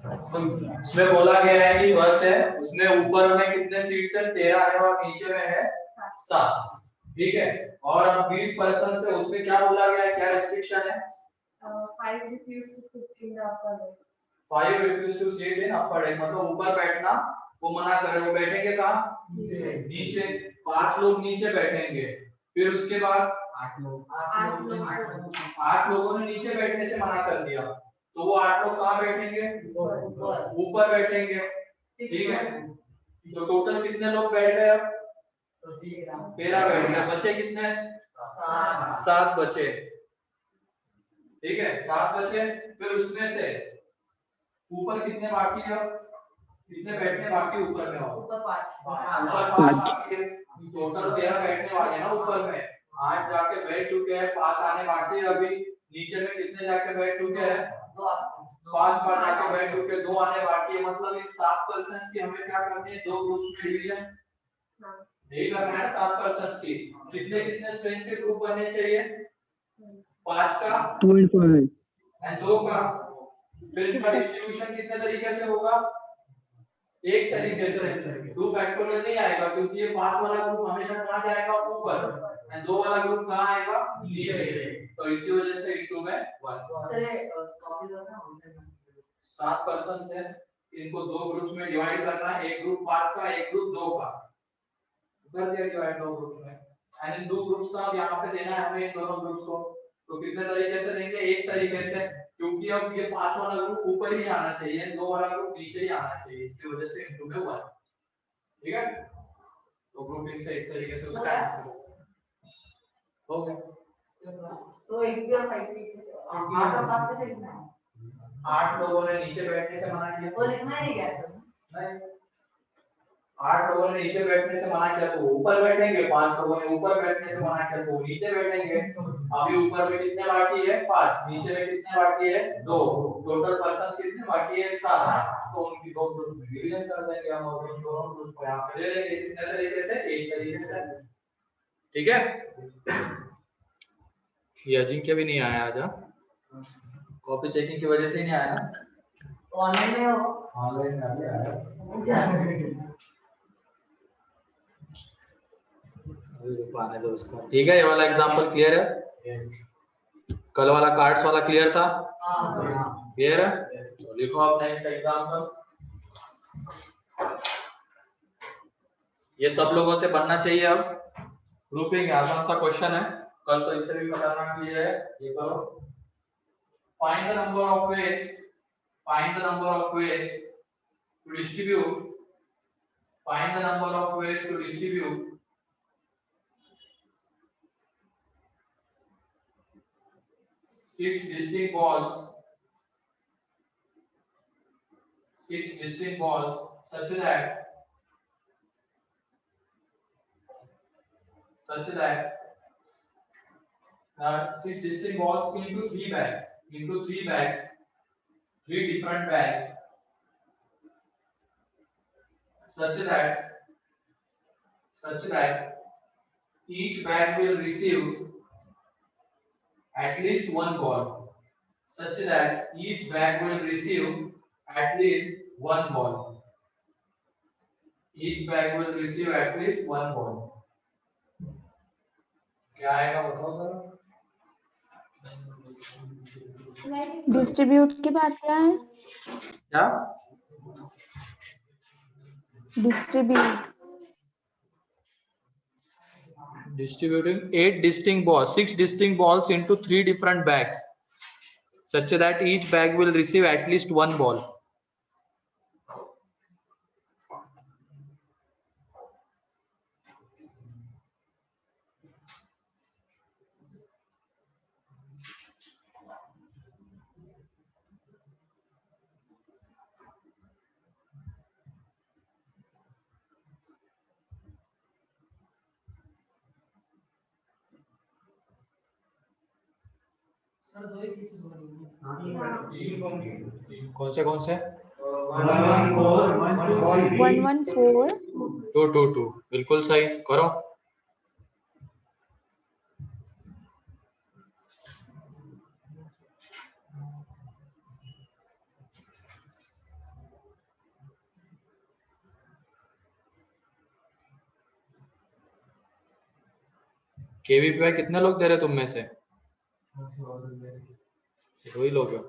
उसमें बोला गया है कि बस है, उसमें ऊपर में कितने सीट्स है 13 है और नीचे में है 7। ठीक है, और अब 20 पर्सन से उसमें क्या बोला गया है, क्या रिस्ट्रिक्शन है? 5 refuse to sit in the upper deck. 5 refuse to sit in upper deck, मतलब ऊपर बैठना वो मना कर रहे हो। बैठेंगे कहाँ? नीचे। 5 लोग नीचे बैठेंगे। फिर उसके बाद 8 लोगों ने नीचे बैठने से मना कर दिया, तो वो 8 लोग कहाँ बैठेंगे? ऊपर बैठेंगे। ठीक है, तो टोटल कितने लोग बैठ गए? अब 13 बैठ गए। बचे कितने? 7 बचे। ठीक है, 7 बचे। फिर उसमें से ऊपर कितने बाकी है? कितने बैठने बाकी ऊपर में? ऊपर 5 बाकी है। टोटल 13 बैठने वाले ना ऊपर में। 8 जाके बैठ चुके हैं, 5 आने बाकी है अभी। नीचे में कितने जाके बैठ चुके हैं? 5 बार जाके बैठ चुके, 2 आने बाकी है। मतलब इन 7 पर्सन की हमें क्या करनी है? 2 ग्रुप्स में डिवीजन नहीं करना है। 7 पर्सन की कितने कितने स्ट्रेंथ के ग्रुप बनने चाहिए? 5 का 2 एंड 2 का। फिर इनका डिस्ट्रीब्यूशन कितने तरीके से होगा? एक तरीके से। 2 फैक्टोरियल नहीं आएगा, क्योंकि ये 5 वाला ग्रुप हमेशा कहां जाएगा? ऊपर। एंड 2 वाला ग्रुप कहां आएगा? नीचे। तो इसकी वजह से इनटू में 1। 7 पर्सन है, इनको 2 ग्रुप्स में डिवाइड करना है। एक ग्रुप 5 का, एक ग्रुप 2 का। कर दिया डिवाइड 2 ग्रुप में। एंड इन 2 ग्रुप्स का अब यहाँ पे देना है हमें इन दोनों ग्रुप्स को। तो कितने तरीके से देंगे? एक तरीके से, क्योंकि अब ये 5 वाला ग्रुप ऊपर ही आना चाहिए, 2 वाला ग्रुप नीचे ही आना चाहिए, इसकी वजह से इनटू में 1। ठीक है, तो ग्रुपिंग से इस तरीके से उसका आंसर हो गया। तो एक भी और 5 भी 8 और 5 कैसे लिखना है? 8 लोगों ने नीचे बैठने से मना किया, वो लिखना ही नहीं गया सर। नहीं, 8 लोगों ने नीचे बैठने से मना किया तो ऊपर बैठेंगे। 5 लोगों ने ऊपर बैठने से मना किया तो नीचे बैठेंगे। अभी ऊपर में कितने बाकी है? 5। नीचे में कितने बाकी है? 2। टोटल पर्सन कितने बाकी है? 7। तो उनकी 2 ग्रुप में डिवीजन कर देंगे हम और इन दोनों ग्रुप को यहां पे ले लेंगे। कितने तरीके से? एक तरीके से। ठीक है, ये अजिंक्य भी नहीं आया आज। कॉपी चेकिंग की वजह से ही नहीं आया ना। ऑनलाइन में हो? ऑनलाइन में अभी आया। आने दो उसको। ठीक है, ये वाला एग्जांपल क्लियर है? कल वाला कार्ड्स वाला क्लियर था? क्लियर है? तो लिखो आप नेक्स्ट एग्जांपल। ये सब लोगों से बनना चाहिए। अब ग्रुपिंग आसान सा क्वेश्चन है, कल तो इससे भी खतरनाक क्लियर है। ये करो, find the number of ways, find the number of ways to distribute, find the number of ways to distribute 6 distinct balls, 6 distinct balls such that 6 distinct balls into 3 bags, into 3 bags, 3 different bags, such that each bag will receive at least one ball, such that each bag will receive at least one ball, each bag will receive at least one ball. क्या आएगा बताओ जरा। Distribute की बात क्या है? क्या? Distribute Distributing 8 distinct balls, 6 distinct balls into 3 different bags, such that each bag will receive at least one ball. Sir 2 he pieces हो रही हैं। कौन से 114 2 बिल्कुल सही करो। KVPY कितने लोग दे रहे तुम में से? 2 ही लोग हो।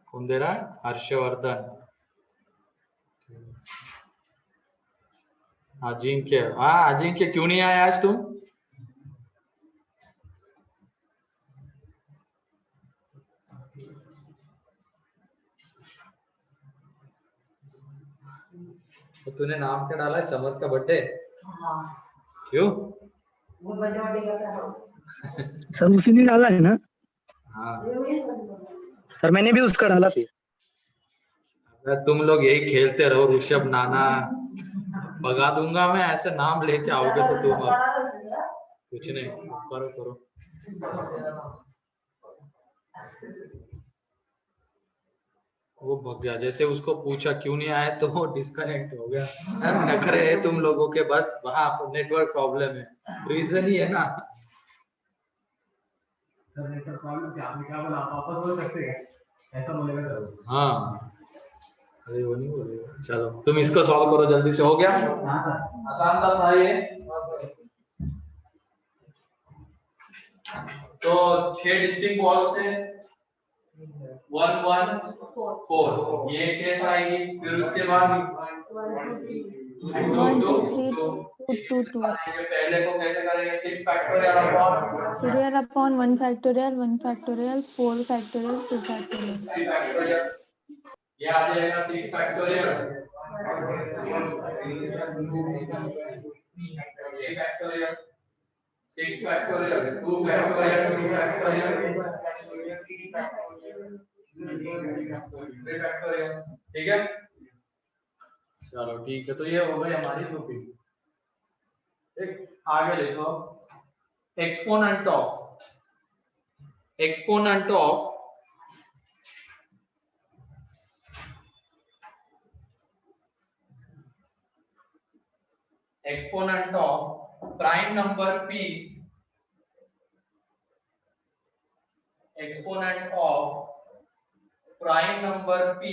कौन दे रहा है? हर्षवर्धन, अजिंक्य। हाँ अजिंक्य, क्यों नहीं आया आज तुम? तो तूने नाम क्या डाला है? समर्थ का बर्थडे? हाँ क्यों? वो बर्थडे करता है सर उसी ने डाला है ना? हाँ सर मैंने भी उसका डाला फिर। अगर तुम लोग यही खेलते रहो, ऋषभ नाना भगा दूंगा मैं, ऐसे नाम लेके आओगे तो तुम अब कुछ नहीं। करो करो। वो भग गया, जैसे उसको पूछा क्यों नहीं आया तो वो डिस्कनेक्ट हो गया। नखरे है तुम लोगों के, बस वहां नेटवर्क प्रॉब्लम है, रीजन ही है ना। सर नेटवर्क प्रॉब्लम क्या? आपने क्या बोला? आप वापस बोल सकते हैं, ऐसा बोलेगा सर। हाँ अरे वो नहीं बोलेगा। चलो तुम इसको सॉल्व करो जल्दी से। हो गया? हाँ सर। आसान सा था ये। तो 6 डिस्टिंक्ट वॉल्स थे, 1 1 4। ये केस आएगी, फिर उसके बाद 1 2 3 2 2 2 पहले को कैसे करेंगे? 6 factorial upon 1 factorial 1 factorial 4 factorial 2 factorial 3 factorial. ये आ जाएगा 6 फैक्टोरियल, ये factorial 6 factorial 2 factorial 2 factorial 3 factorial. ठीक है, चलो ठीक है। तो ये हो गई हमारी टोपी। आगे देखो, exponent of exponent of prime number p, exponent of prime number p।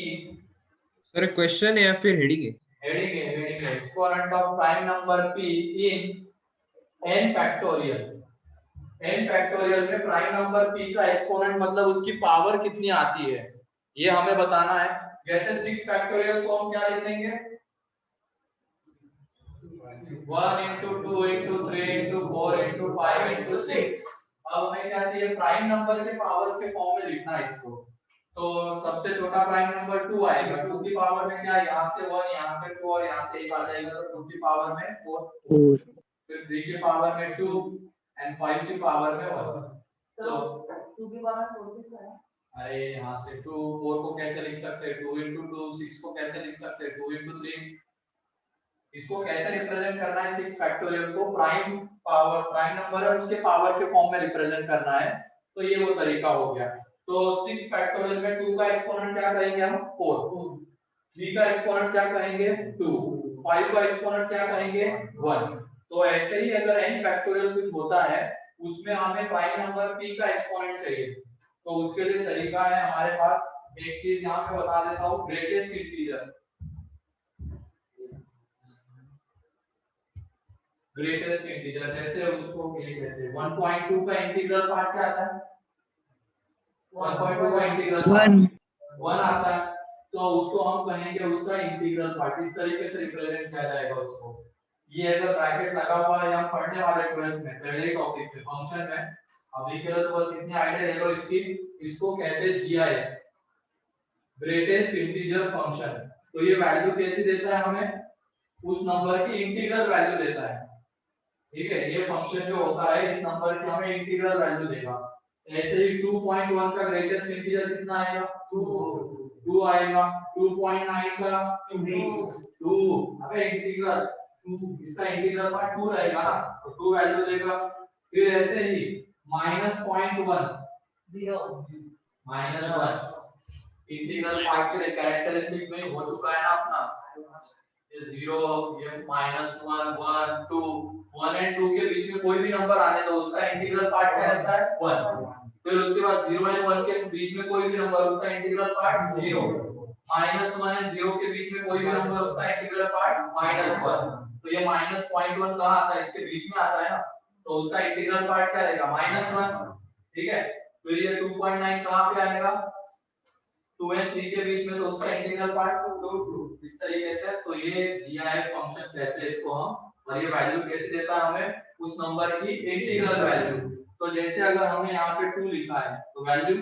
Sir question है या फिर हेडिंग है? हेडिंग है, हेडिंग है। Exponent of prime number p in n factorial. n factorial में प्राइम नंबर p का एक्सपोनेंट मतलब उसकी पावर कितनी आती है, ये हमें बताना है। जैसे 6 फैक्टोरियल को हम क्या लिख देंगे? 1 into 2 into 3 into 4 into 5 into 6। अब हमें क्या चाहिए? प्राइम नंबर के पावर्स के फॉर्म में लिखना है इसको। तो सबसे छोटा प्राइम नंबर 2 आएगा, 2 की पावर में क्या? यहाँ से 1, यहाँ से 2 और यहाँ से 1 आ जाएगा, तो 2 की पावर में 4, फिर 3 की पावर में 2 एंड 5 की पावर में 1। तो 2 की पावर 4 है। अरे यहाँ से 2 4 को कैसे लिख सकते हैं? 2 into 2 6 को कैसे लिख सकते हैं? 2 into 3। इसको कैसे रिप्रेजेंट करना है? 6 फैक्टोरियल को प्राइम पावर, प्राइम नंबर और उसके पावर के फॉर्म में रिप्रेजेंट करना है। तो ये वो तरीका हो गया। तो 6 फैक्टोरियल में 2 का एक्सपोनेंट क्या करेंगे हम? 4। 3 का एक्सपोनेंट क्या करेंगे? 2। 5 का एक्सपोनेंट क्या करेंगे? 1। तो ऐसे ही अगर n फैक्टोरियल कुछ होता है उसमें हमें प्राइम नंबर p का एक्सपोनेंट चाहिए, तो उसके लिए तरीका है हमारे पास। एक चीज यहाँ पे बता देता हूँ, ग्रेटेस्ट इंटीजर। ग्रेटेस्ट इंटीजर जैसे उसको ये कहते हैं 1.2 का इंटीग्रल पार्ट क्या आता है? 1.2 का इंटीग्रल 1 आता है, तो उसको हम कहेंगे उसका इंटीग्रल पार्ट। इस तरीके से रिप्रेजेंट किया जाएगा उसको। ये अगर ब्रैकेट लगा हुआ है, हम पढ़ने वाले 12th में पहले ही टॉपिक पे फंक्शन में, अभी के लिए तो बस इतनी आइडिया ले लो इसकी। इसको कहते हैं GI, ग्रेटेस्ट इंटीजर फंक्शन। तो ये वैल्यू कैसी देता है हमें? उस नंबर की इंटीग्रल वैल्यू देता है। ठीक है, ये फंक्शन जो होता है इस नंबर की हमें इंटीग्रल वैल्यू देगा। ऐसे ही 2.1 का ग्रेटेस्ट इंटीजर कितना आएगा? 2 आएगा। 2.9 का 2। अबे इंटीग्रल 2, इसका इंटीग्रल पार्ट 2 रहेगा ना, तो 2 वैल्यू देगा। फिर ऐसे ही -0.1 -1 इंटीग्रल पार्ट के लिए कैरेक्टरिस्टिक में हो चुका है ना अपना, ये 0, ये -1 1 2, 1 एंड 2 के बीच में कोई भी नंबर आने दो, उसका इंटीग्रल पार्ट क्या रहता है? 1। फिर उसके बाद 0 एंड 1 के बीच में कोई भी नंबर, उसका इंटीग्रल पार्ट 0। -1 एंड 0 के बीच में कोई भी नंबर उसका इंटीग्रल पार्ट -1, तो ये -0.1 कहाँ आता है, इसके बीच में आता है ना, तो उसका इंटीग्रल पार्ट क्या रहेगा -1, ठीक है। फिर ये 2.9 कहाँ पे आएगा, 2 एंड 3 के बीच में, तो उसका इंटीग्रल पार्ट 2 इस तरीके से। तो ये GIF फंक्शन कहते हैं इसको हम, और ये वैल्यू कैसे देता है हमें, उस नंबर की इंटीग्रल वैल्यू। तो जैसे अगर हमने यहाँ पे 2 लिखा है तो वैल्यू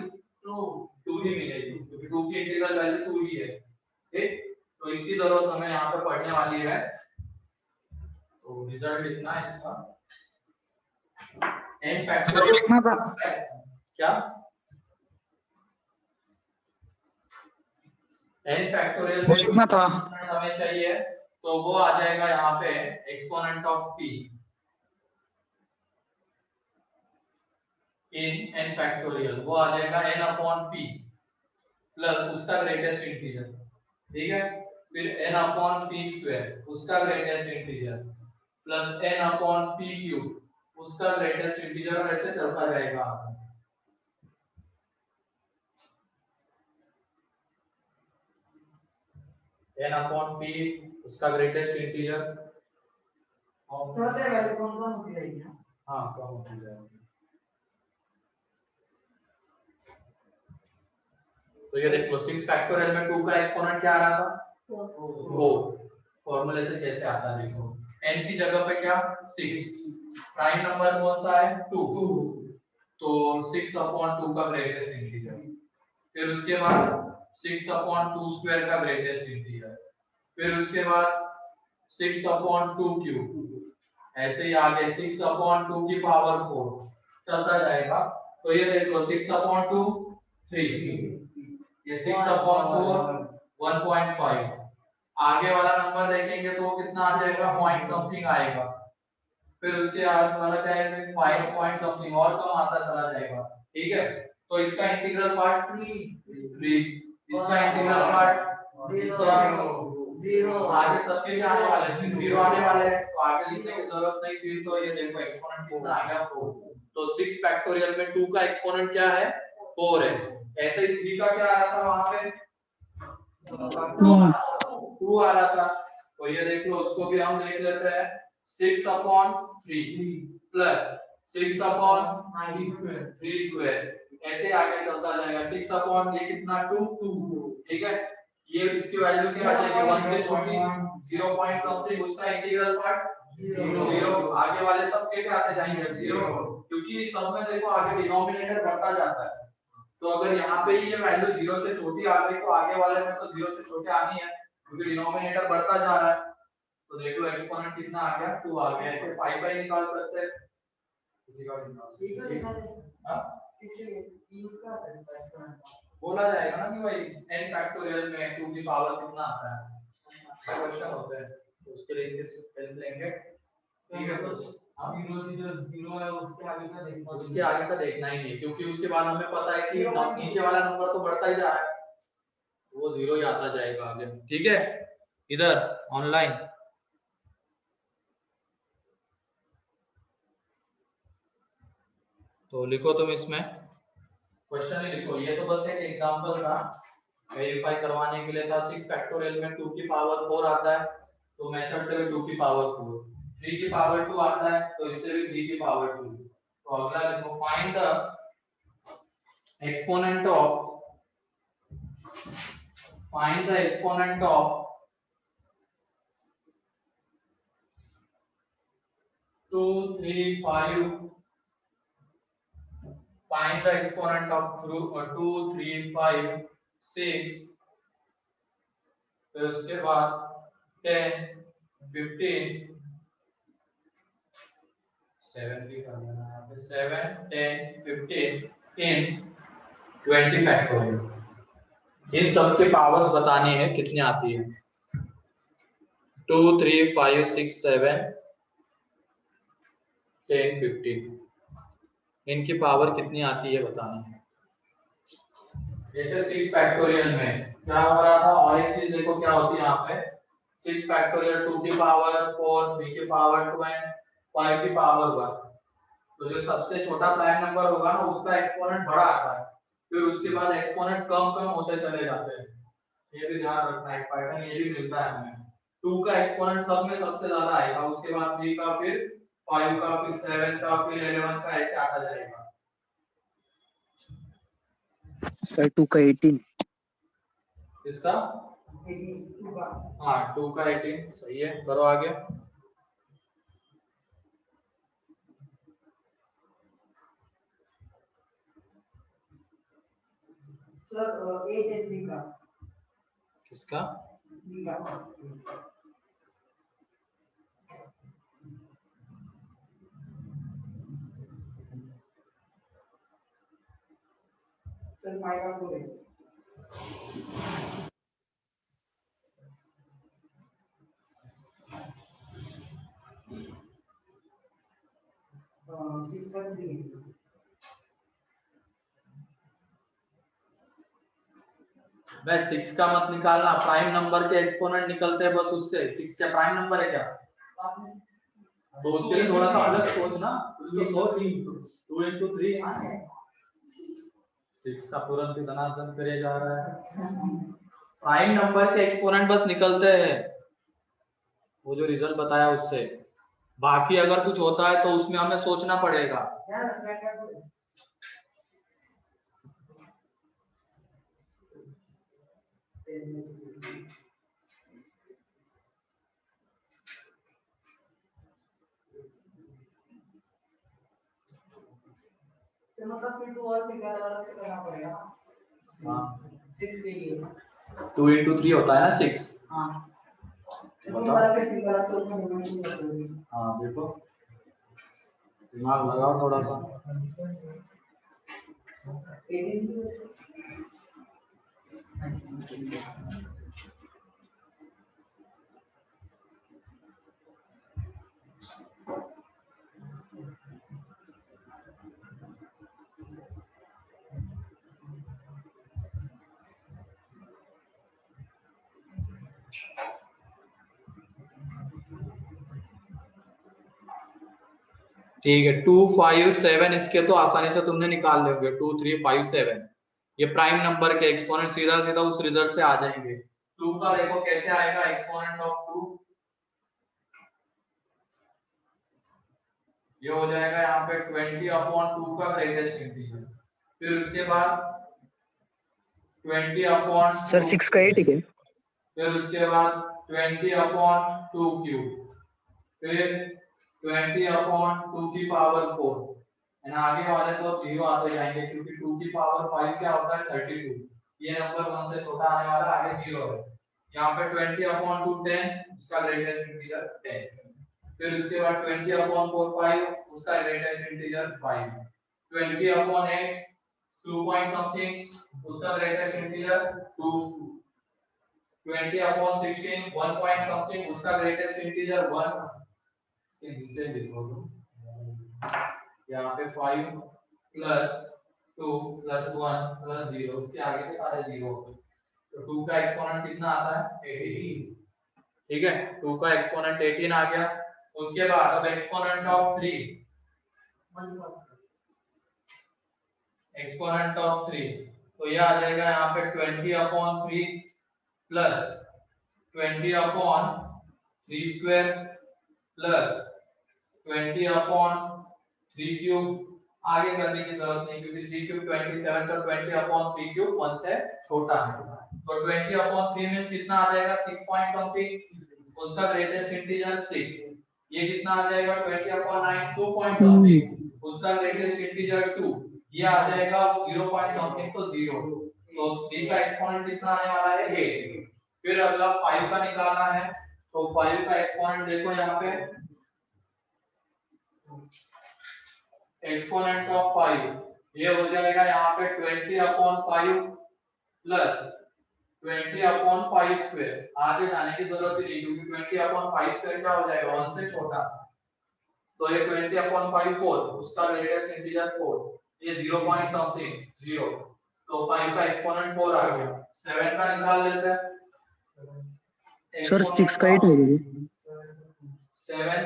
2 ही मिलेगी, क्योंकि 2 की इंटीग्रल वैल्यू 2 ही है, ठीक। तो इसकी जरूरत हमें यहाँ पे पढ़ने वाली है। तो रिजल्ट लिखना है इसका n फैक्टोरियल लिखना था क्या, n फैक्टोरियल वो लिखना था। हमें चाहिए, तो वो आ जाएगा यहाँ पे exponent of p in n factorial, वो आ जाएगा n अपॉन p प्लस उसका ग्रेटेस्ट इंटीजर, ठीक है। फिर n अपॉन p स्क्वायर उसका greatest integer plus n upon p cube उसका ग्रेटेस्ट इंटीजर, और ऐसे चलता जाएगा। n अपॉन p उसका ग्रेटेस्ट इंटीजर, सबसे वैल्यू कौन होती रहेगी ना? हाँ कम होती जाएगी। तो ये देखो 6 फैक्टोरियल में 2 का एक्सपोनेंट क्या आ रहा था, 4। फॉर्मूले से कैसे आता है देखो, n की जगह पे क्या 6, प्राइम नंबर कौन सा है 2, तो 6 अपॉन 2 का ग्रेटेस्ट इंटीजर, फिर उसके बाद 6 अपॉन 2 स्क्वायर का ग्रेटेस्ट इंटीजर, फिर उसके बाद 6 अपॉन 2 क्यूब, ऐसे ही आगे 6 अपॉन 2 की पावर 4 चलता जाएगा। तो ये देखो 6 अपॉन 2 3, ये 6 अपॉन 4 1.5, आगे वाला नंबर देखेंगे तो कितना आ जाएगा, पॉइंट समथिंग आएगा, फिर उसके आगे वाला क्या है 5 पॉइंट समथिंग, और कम आता चला जाएगा, ठीक है। तो इसका इंटीग्रल पार्ट 3, इसका इंटीग्रल पार्ट 0, आगे सबके क्या आने वाले हैं 0 आने वाले हैं, तो आगे लिखने की जरूरत नहीं थी। तो ये देखो एक्सपोनेंट कितना आ गया 4, तो 6 फैक्टोरियल में 2 का एक्सपोनेंट क्या है 4 है। ऐसे ही 3 का क्या आ रहा था वहां पे 2 आ रहा था, तो ये देख लो उसको भी हम देख लेते हैं, 6 अपॉन 3 प्लस 6 अपॉन 3 स्क्वायर, ऐसे आगे चलता जाएगा। 6 अपॉन ये कितना 2, ठीक है। ये इसकी वैल्यू क्या आ जाएगी 1 से छोटी 0 पॉइंट समथिंग, उसका इंटीग्रल पार्ट 0, आगे वाले सब के क्या आते जाएंगे 0, क्योंकि सब में देखो आगे डिनोमिनेटर बढ़ता जाता है। तो अगर यहाँ पे ही ये वैल्यू 0 से छोटी आ गई तो आगे वाले में तो 0 से छोटे आनी है, क्योंकि डिनोमिनेटर बढ़ता जा रहा है। तो देख लो एक्सपोनेंट कितना आ गया 2 आ गया, ऐसे पाई पाई निकाल सकते हैं, किसी का भी निकाल सकते हैं। हां इसलिए यूज का एक्सपोनेंट बोला जाएगा ना कि भाई n फैक्टोरियल में 2 की पावर कितना आता है, क्वेश्चन होते हैं, तो उसके लिए इसके हेल्प लेंगे, ठीक है। तो 0 है उसके आगे का देखना, उसके आगे का देखना ही नहीं, क्योंकि उसके बाद हमें पता है कि नीचे वाला नंबर तो बढ़ता ही जा रहा है, वो 0 ही आता जाएगा आगे, ठीक है। इधर ऑनलाइन तो लिखो तुम इसमें क्वेश्चन ही लिखो, ये तो बस एक एग्जांपल था, वेरीफाई करवाने के लिए था। 6 फैक्टोरियल में 2 की पावर 4 आता है, तो मेथड से भी 2 की पावर 4, 3 की पावर 2 आता है, तो इससे भी 3 की पावर 2। तो अगला लिखो find the exponent of 2 3 5, find the exponent of 2 3 5 6, फिर उसके बाद 10 15 7 भी कर लेना है, फिर 7 10 15 इन 20 फैक्टोरियल। इन सब के पावर्स बताने हैं कितनी आती है, 2 3 5 6 7 10 15, इनकी पावर कितनी आती है बतानी है। जैसे 6 फैक्टोरियल में क्या हो रहा था, और एक चीज देखो क्या होती है यहाँ पे, 6 फैक्टोरियल 2 की पावर 4 3 की पावर 2 एंड 5 की पावर 1, तो जो सबसे छोटा प्राइम नंबर होगा ना उसका एक्सपोनेंट बड़ा आता है, फिर उसके बाद एक्सपोनेंट कम कम होते चले जाते हैं, ये भी ध्यान रखना है, पैटर्न ये भी मिलता है हमें। 2 का एक्सपोनेंट सब में सबसे ज्यादा आएगा, उसके बाद 3 का, फिर 5 का, फिर 7 का, फिर 11 का, ऐसे आता जाएगा। सर 2 का 18। इसका 2 का हाँ 2 का 18 सही है, करो आगे। सर 8 है 3 का किसका? 3 का सर 5 का 4 है। हाँ 6 का 3 है। मैं 6 का मत निकालना, प्राइम नंबर के एक्सपोनेंट निकलते हैं बस उससे। 6 क्या प्राइम नंबर है क्या? तो उसके लिए थोड़ा सा अलग सोचना, उसको सोच 2 into 3 6 का तुरंत ही धनात्मक करे जा रहा है। प्राइम नंबर के एक्सपोनेंट बस निकलते हैं, वो जो रिजल्ट बताया उससे। बाकी अगर कुछ होता है तो उसमें हमें सोचना पड़ेगा। तो मतलब फिर 2 और 3 का अलग से करना पड़ेगा। हाँ 6 के लिए 2 into 3 होता है ना 6। हाँ बताओ। हाँ देखो, दिमाग लगाओ थोड़ा सा। 18 ठीक है 2 5 7 इसके तो आसानी से तुमने निकाल लोगे। 2 3 5 7 ये प्राइम नंबर के एक्सपोनेंट सीधा सीधा उस रिजल्ट से आ जाएंगे। 2 का देखो कैसे आएगा एक्सपोनेंट ऑफ 2, ये हो जाएगा यहाँ पे 20/2 का ग्रेटेस्ट इंटीजर। फिर उसके बाद 20/2, सर 6 का 8 है। फिर उसके बाद 20/2 क्यूब, फिर 20/2 की पावर 4, है ना। आगे वाले तो 0 आते जाएंगे क्योंकि 2 की पावर 5 क्या होता है 32। ये नंबर 1 से छोटा आने वाला, आगे 0 है। यहाँ पे 20/2 10, उसका ग्रेटेस्ट इंटीजर 10। फिर उसके बाद 20/4 5, उसका ग्रेटेस्ट इंटीजर 5। 20/8 2 पॉइंट समथिंग, उसका ग्रेटेस्ट इंटीजर 2। 20/16 1 पॉइंट समथिंग, उसका ग्रेटेस्ट इंटीजर 1। इसके नीचे लिखो यहाँ पे 5 प्लस 2 प्लस 1 प्लस 0, उसके आगे के सारे 0। तो 2 का एक्सपोनेंट कितना आता है 18। ठीक है 2 का एक्सपोनेंट 18 आ गया। उसके बाद अब एक्सपोनेंट ऑफ 3, एक्सपोनेंट ऑफ 3 तो ये आ जाएगा यहाँ पे 20/3 प्लस 20/3 स्क्वायर प्लस 20/3 क्यूब। आगे करने की जरूरत नहीं क्योंकि 3 क्यूब 27 का 20/3 क्यूब 1 से छोटा है। तो 20/3 में कितना आ जाएगा 6 पॉइंट समथिंग, उसका ग्रेटेस्ट इंटीजर 6। ये कितना आ जाएगा 20/9 2 पॉइंट समथिंग, उसका ग्रेटेस्ट इंटीजर 2। ये आ जाएगा 0 पॉइंट समथिंग तो 0। तो 3 का एक्सपोनेंट कितना आने वाला है 8। फिर अगला 5 का निकालना है, तो 5 का एक्सपोनेंट देखो यहाँ पे एक्सपोनेंट ऑफ 5 ये हो जाएगा यहाँ पे 20/5 प्लस 20/5 स्क्वायर। आगे जाने की जरूरत ही नहीं क्योंकि 20/5 स्क्वायर क्या हो जाएगा 1 से छोटा। तो ये 20/5 4, उसका ग्रेटेस्ट इंटीजर 4, ये 0 पॉइंट समथिंग 0। तो 5 का एक्सपोनेंट 4 आ गया। 7 का निकाल लेते हैं। सर 6 का 8 है। 7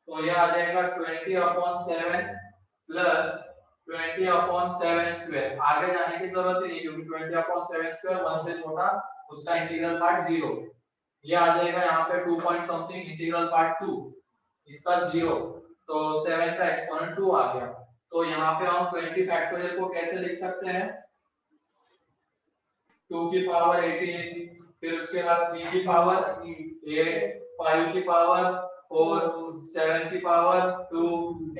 तो ये आ जाएगा 20/7 प्लस 20/7 स्क्वायर। आगे जाने की जरूरत ही नहीं क्योंकि 20/7 स्क्वायर 1 से छोटा, उसका इंटीग्रल पार्ट 0, ये आ जाएगा यहाँ पे 2 पॉइंट समथिंग, इंटीग्रल पार्ट 2 इसका 0, तो 7 का एक्सपोनेंट 2 आ गया। तो यहाँ पे हम 20 फैक्टोरियल को कैसे लिख सकते हैं, 2 की पावर 18, फिर उसके बाद 3 की पावर 8, 5 की पावर 4, 7 की पावर 2,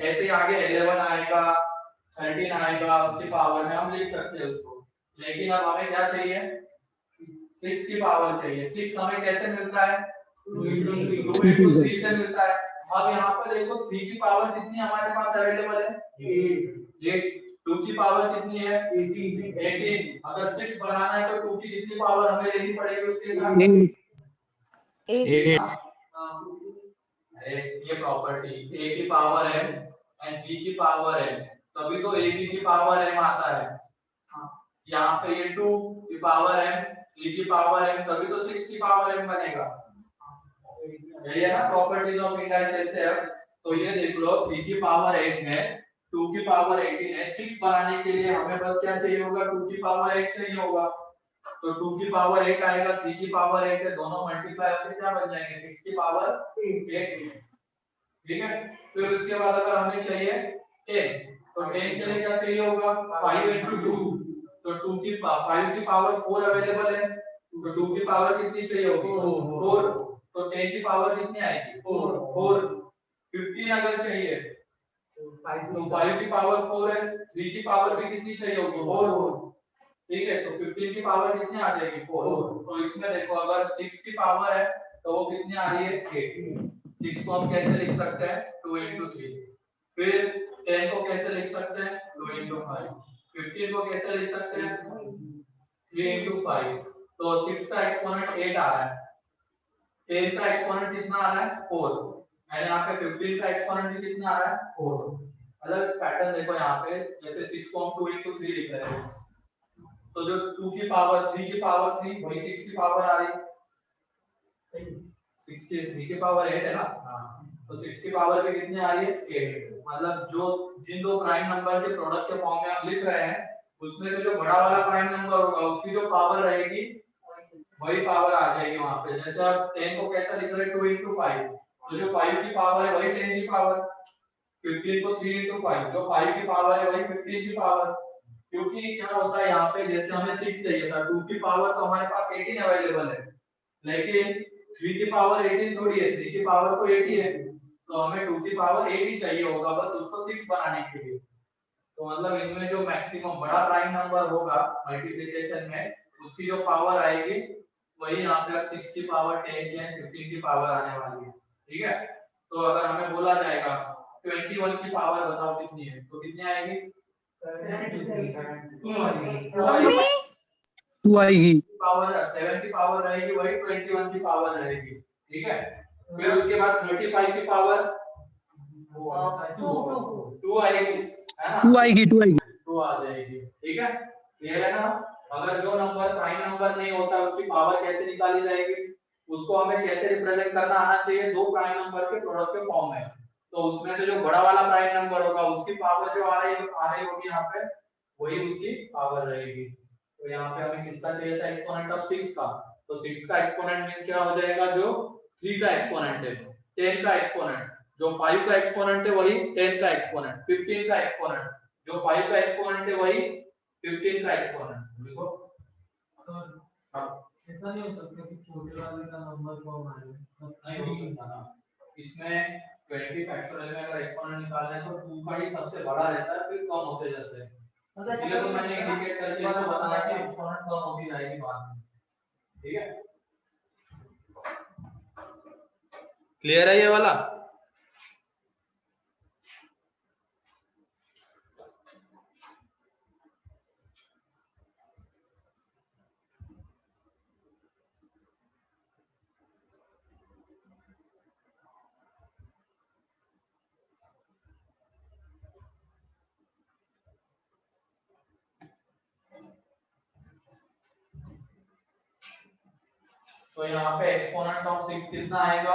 ऐसे आगे 11 आएगा, 13 आएगा, उसकी पावर में हम लिख सकते हैं उसको। लेकिन अब हमें क्या चाहिए, 6 की पावर चाहिए। 6 हमें कैसे मिलता है, 2 into 3 से मिलता है। अब यहाँ पर देखो 3 की पावर कितनी हमारे पास अवेलेबल है, 8। 2 की पावर कितनी है, 18। अगर 6 बनाना है तो 2 की कितनी पावर हमें लेनी पड़ेगी उसके साथ, 8 अरे ये प्रॉपर्टी a की पावर m एंड b की पावर m, तभी तो a की पावर m आता है। यहाँ पे ये 2 की पावर m, 3 की पावर m, तभी तो 6 की पावर m बनेगा। यही है ना प्रॉपर्टीज ऑफ इंडाइसेस से। तो ये देख लो 3 की पावर 8 है, 2 की पावर 18 है, 6 बनाने के लिए हमें बस क्या चाहिए होगा, 2 की पावर 8 चाहिए होगा। तो 2 की पावर 8 आएगा, 3 की पावर 8 है, दोनों मल्टीप्लाई होकर क्या बन जाएंगे, 6 की पावर 8। ठीक है, फिर उसके बाद अगर हमें चाहिए 10, तो 10 के लिए क्या चाहिए होगा, 5 into 2, तो 5 की पावर 4 अवेलेबल है, तो 2 की पावर कितनी चाहिए होगी, 4, तो 10 की पावर कितनी आएगी, 4। 15 अगर चाहिए तो 5 की पावर 4 है, 3 की पावर भी कितनी चाहिए होगी, 4। ठीक है, तो 15 की पावर कितनी आ जाएगी, 4। तो इसमें देखो अगर 6 की पावर है तो वो कितनी आ रही है, 8। 6 को हम कैसे लिख सकते हैं, 2 into 3। फिर 10 को कैसे लिख सकते हैं, 2 into 5। 15 को कैसे लिख सकते हैं, 3 into 5। तो 6 का एक्सपोनेंट 8 आ रहा है, 10 का एक्सपोनेंट कितना आ रहा है, 4, एंड यहाँ पे 15 का एक्सपोनेंट भी कितना आ रहा है, 4। अलग पैटर्न देखो यहाँ पे, जैसे 6 को हम 2 into 3 लिख रहे हैं, तो जो 2 की पावर 3 की पावर 3 वही 6 की पावर आ रही है, सही। 6 की 3 की पावर 8 है ना, तो 6 की पावर भी कितनी आ रही है, 8। मतलब जो जिन दो प्राइम नंबर के प्रोडक्ट के फॉर्म में हम लिख रहे हैं, उसमें से जो बड़ा वाला प्राइम नंबर होगा उसकी जो पावर रहेगी वही पावर आ जाएगी वहां पे। जैसे आप 10 को कैसा लिख रहे हैं, 2 into 5, तो जो 5 की पावर है वही 10 की पावर। 15 को 3 into 5, जो 5 की पावर है वही 15 की पावर। क्योंकि क्या होता है यहाँ पे, जैसे हमें 6 चाहिए था, 2 की पावर तो हमारे पास 18 अवेलेबल है, लेकिन 3 की पावर 18 थोड़ी है, 3 की पावर तो 80 है, तो हमें 2 की पावर 80 चाहिए होगा बस उसको 6 बनाने के लिए। तो मतलब इनमें जो मैक्सिमम बड़ा प्राइम नंबर होगा मल्टीप्लिकेशन में, उसकी जो पावर आएगी वही यहाँ पे अब 6 की पावर 10 की एंड 15 की पावर आने वाली है। ठीक है, तो अगर हमें बोला जाएगा 21 की पावर बताओ कितनी है, तो कितनी आएगी, 2 आएगी। पावर 7 की पावर रहेगी वही 21 की पावर रहेगी। ठीक है, फिर उसके बाद 35 की पावर 2 आएगी, है ना, 2 आएगी, 2 आएगी। 2 आ जाएगी। ठीक है, क्लियर है ना। अगर जो नंबर प्राइम नंबर नहीं होता उसकी पावर कैसे निकाली जाएगी, उसको हमें कैसे रिप्रेजेंट करना आना चाहिए, दो प्राइम नंबर के प्रोडक्ट के फॉर्म में। तो उसमें से जो बड़ा वाला प्राइम नंबर होगा उसकी पावर जो आ रही होगी यहाँ पे, वही उसकी पावर रहेगी। तो यहाँ पे हमें किसका चाहिए था, एक्सपोनेंट ऑफ 6 का। तो 6 का एक्सपोनेंट मींस क्या हो जाएगा, जो 3 का एक्सपोनेंट है, 10 का एक्सपोनेंट, जो 5 का एक्सपोनेंट है वही 10 का एक्सपोनेंट, 15 का एक्सपोनेंट, जो 5 का एक्सपोनेंट है वही 15 का एक्सपोनेंट। देखो ऐसा नहीं हो सकता कि छोटे वाले का नंबर कम आए, नहीं हो सकता ना, इसमें 20 फैक्टोरियल में अगर एक्सपोनेंट निकालना है तो 2 का ही सबसे बड़ा रहता है, फिर कम होते जाते हैं। इसलिए तो मैंने इंडिकेट करके इसको बताया कि एक्सपोनेंट कम होती जाएगी बाद में। ठीक है, क्लियर है ये वाला। तो यहाँ पे एक्सपोनेंट ऑफ 6 कितना आएगा,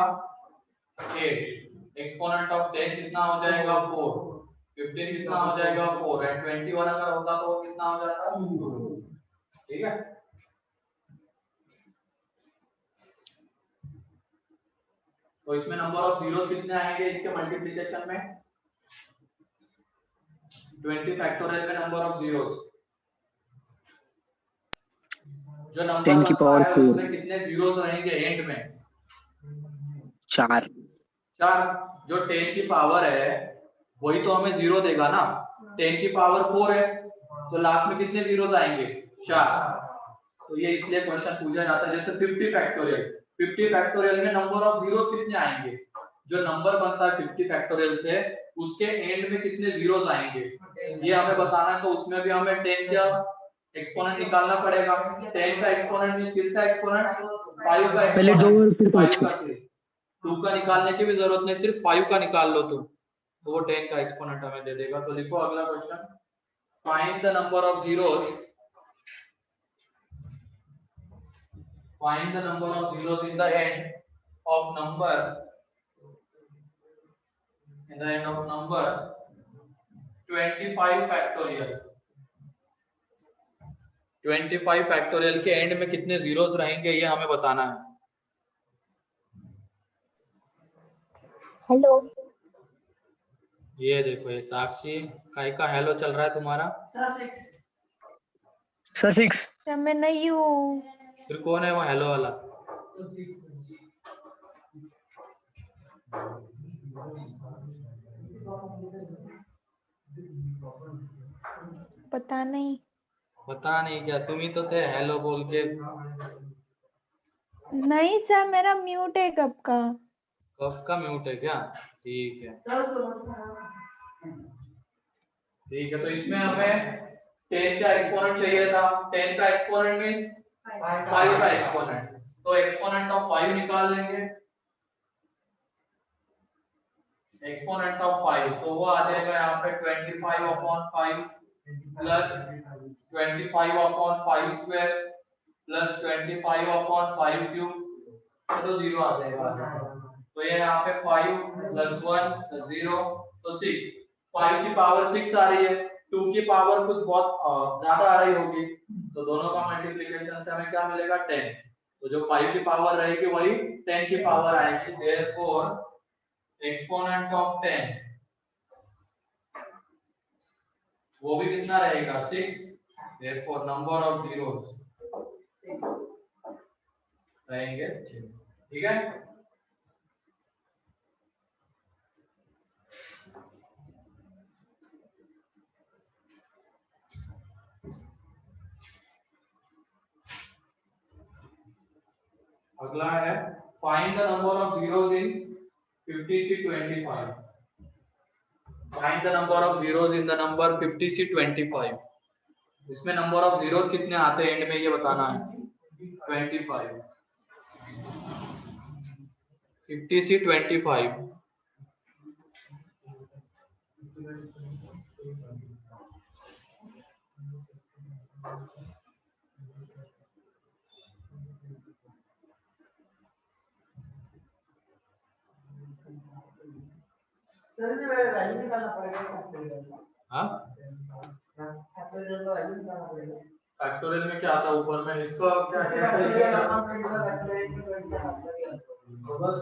8। एक्सपोनेंट ऑफ 10 कितना हो जाएगा, 4। 15 कितना हो जाएगा, 4, एंड 21 अगर होता तो वो कितना हो जाता, 2। ठीक है, तो इसमें नंबर ऑफ जीरोस कितने आएंगे इसके मल्टीप्लिकेशन में? 20 फैक्टोरियल में नंबर ऑफ जीरोस, जो नंबर 10 की बनता पावर है 4 उसमें कितने जीरोस रहेंगे एंड में? 4 4। जो 10 की पावर है वही तो हमें जीरो देगा ना। 10 की पावर 4 है तो लास्ट में कितने जीरोस आएंगे? 4। तो ये इसलिए क्वेश्चन पूछा जाता है। जैसे 50 फैक्टोरियल, 50 फैक्टोरियल में नंबर ऑफ जीरोस कितने आएंगे? जो नंबर बनता है 50 फैक्टोरियल से उसके एंड में कितने जीरोस आएंगे ये हमें बताना है। तो उसमें भी हमें 10 का एक्सपोनेंट निकालना पड़ेगा। 10 का एक्सपोनेंट मींस किसका एक्सपोनेंट? 5 का पहले 2 एक्सपोनेंट। और फिर 5 5 का सिर्फ 2 का निकालने की भी जरूरत नहीं, सिर्फ 5 का निकाल लो तुम तो वो 10 का एक्सपोनेंट हमें दे देगा। तो लिखो अगला question, find the number of zeros, find the number of zeros in the end of number, in the end of number 25 factorial। 25 factorial के एंड में कितने जीरोस रहेंगे ये हमें बताना है। हेलो ये देखो ये साक्षी काय का हेलो चल रहा है तुम्हारा? सर 6 मैं नहीं हूँ। फिर कौन है वो हेलो वाला? पता नहीं। पता नहीं क्या, तुम ही तो थे हेलो बोल के। नहीं सर मेरा म्यूट है कब का। कब का म्यूट है क्या? ठीक है ठीक है। तो इसमें हमें 10 का एक्सपोनेंट चाहिए था। 10 का एक्सपोनेंट मींस 5 का एक्सपोनेंट, तो एक्सपोनेंट ऑफ 5 निकाल लेंगे। एक्सपोनेंट ऑफ 5 तो वो आ जाएगा यहाँ पे 25/5 प्लस 25/5 स्क्वायर प्लस 25/5 क्यूब, तो 0 आ जाएगा। तो ये यहाँ पे 5 प्लस 1 प्लस 0 तो 6। 5 की पावर 6 आ रही है, 2 की पावर कुछ बहुत ज्यादा आ रही होगी, तो दोनों का मल्टीप्लिकेशन से हमें क्या मिलेगा? 10। तो जो 5 की पावर रहेगी वही 10 की पावर आएगी। देयरफॉर एक्सपोनेंट ऑफ 10 वो भी कितना रहेगा? 6। देयरफॉर नंबर ऑफ जीरोस रहेंगे 6। ठीक है। अगला है find the number of zeros in 50C25। Find the number of zeros in the number 50C25। इसमें नंबर ऑफ जीरोस कितने आते हैं एंड में ये बताना है। 25 50C25। सर में वैल्यू निकालना पड़ेगा। हाँ फैक्टोरियल का वैल्यू निकालना पड़ेगा। फैक्टोरियल में क्या आता है ऊपर में? इसको क्या कैसे लिखेंगे? तो बस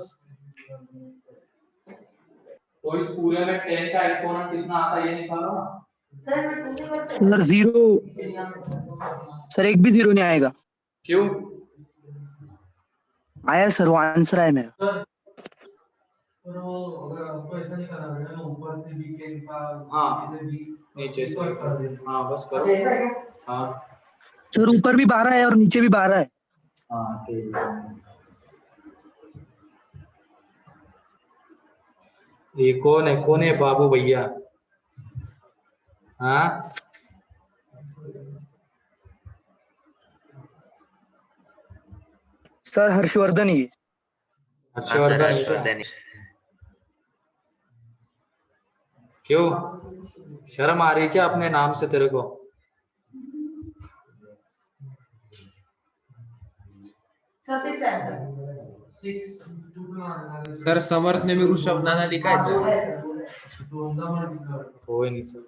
तो इस पूरे में 10 का एक्सपोनेंट कितना आता है ये निकालो ना। सर 0 सर एक भी 0 नहीं आएगा। क्यों? आया सर, वो आंसर है मेरा। तो अगर आपको ऐसा नहीं करना पड़ेगा ना, ऊपर से भी के का हाँ, नीचे से। हाँ बस करो। हाँ सर ऊपर भी 12 है और नीचे भी 12 है। हाँ ठीक है। ये कौन है बाबू भैया? हाँ सर हर्षवर्धन ही है। हर्षवर्धन। क्यों शर्म आ रही क्या अपने नाम से तेरे को? सर समर्थ ने भी कुछ शब्दाना लिखा है सर। कोई नहीं सर,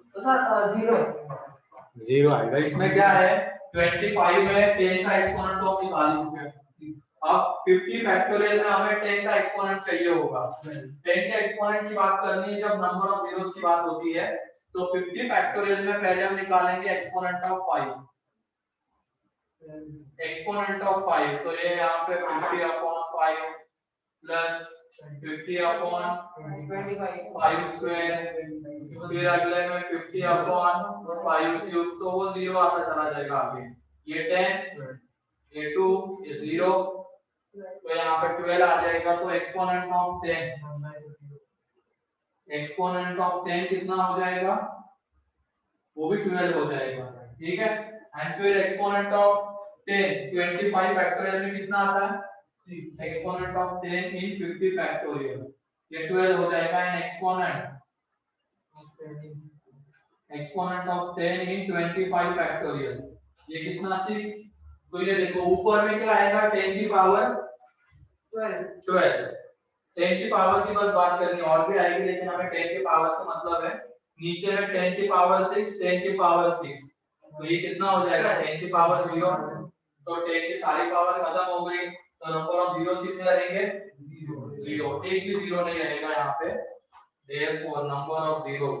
0 आएगा। इसमें क्या है 25 में 10 का एक्सपोनेंट तो हम निकाल चुके हैं, अब 50 फैक्टोरियल में हमें 10 का एक्सपोनेंट चाहिए होगा। 10 के एक्सपोनेंट की बात करनी है जब नंबर ऑफ जीरोस की बात होती है, तो 50 फैक्टोरियल में पहले हम निकालेंगे एक्सपोनेंट ऑफ 5। एक्सपोनेंट ऑफ 5 तो ये यहाँ पे 50 अपॉन 5 प्लस 50 अपॉन 5 स्क्वायर, फिर अगले में 50 अपॉन 5 क्यूब, तो वो 0 आता चला जाएगा आगे। ये 10, ये 2, ये 0, तो यहाँ पे 12 आ जाएगा। तो एक्सपोनेंट ऑफ 10 कितना हो जाएगा, वो भी 12 हो जाएगा, ठीक है। एंड फिर एक्सपोनेंट ऑफ 10 25 फैक्टोरियल में कितना आता है, एक्सपोनेंट ऑफ 10 इन 50 फैक्टोरियल, ये 12 हो जाएगा। And exponent of 10 in 25 factorial, ये कितना 6। तो ये देखो ऊपर में क्या आएगा, 10 की पावर 12। 10 की पावर की बस बात करनी, और भी आएगी लेकिन हमें 10 की पावर से मतलब है। नीचे में 10 की पावर 6, 10 की पावर 6, तो ये कितना हो जाएगा, 10 की पावर 0। तो 10 की सारी पावर खत्म हो गई, तो नंबर ऑफ जीरोस कितने रहेंगे, 0। एक भी 0 नहीं रहेगा यहाँ पे, देयरफॉर नंबर ऑफ जीरोस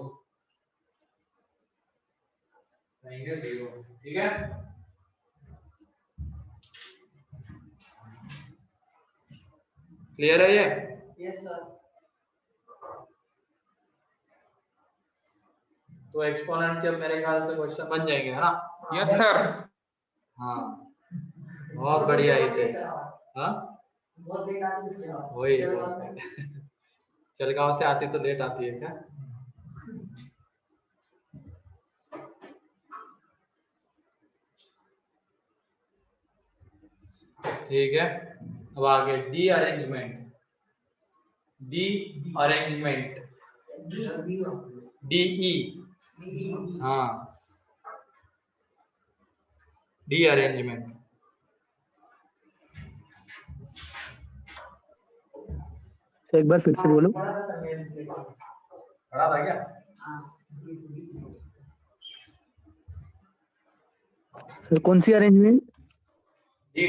रहेंगे 0, ठीक है। क्लियर है ये? Yes sir. तो एक्सपोनेंट के मेरे ख्याल से क्वेश्चन बन जाएंगे, है ना? Yes sir. हाँ बहुत बढ़िया ही थे। हाँ बहुत बेकार चीज़ है। वही चलगांव से आती तो लेट आती है क्या? ठीक है, अब आगे डी अरेंजमेंट। DE, हाँ डी अरेंजमेंट। एक बार फिर से बोलो। पढ़ा था क्या? सर कौन सी अरेंजमेंट? डी